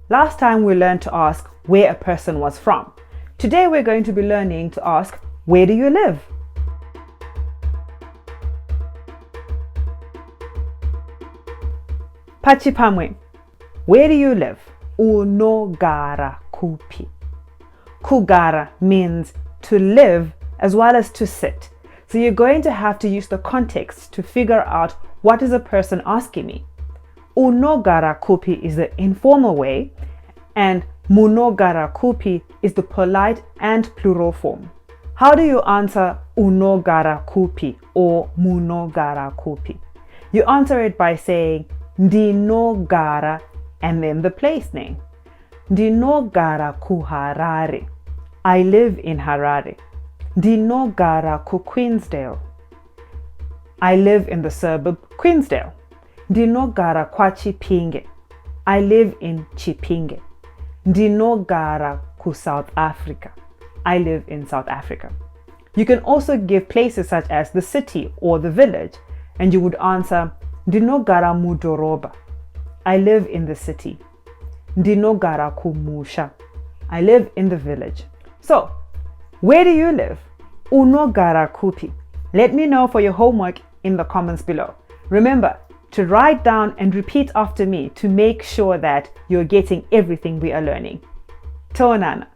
Last time we learned to ask where a person was from. Today we're going to be learning to ask, where do you live? Pachipamwe, where do you live? Unogara kupi. Kugara means to live as well as to sit. So you're going to have to use the context to figure out what is a person asking me. Unogara kupi is the informal way, and munogara kupi is the polite and plural form. How do you answer unogara kupi or munogara kupi? You answer it by saying Ndinogara and then the place name. Ndinogara ku Harare. I live in Harare. Ndinogara ku Queensdale. I live in the suburb Queensdale. Ndinogara kwa Chipinge. I live in Chipinge. Ndinogara ku South Africa. I live in South Africa. You can also give places such as the city or the village, and you would answer Ndinogara mudoroba. I live in the city. Ndinogara ku musha. I live in the village. So, where do you live? Unogara kupi. Let me know for your homework in the comments below. Remember to write down and repeat after me to make sure that you're getting everything we are learning. Tonana.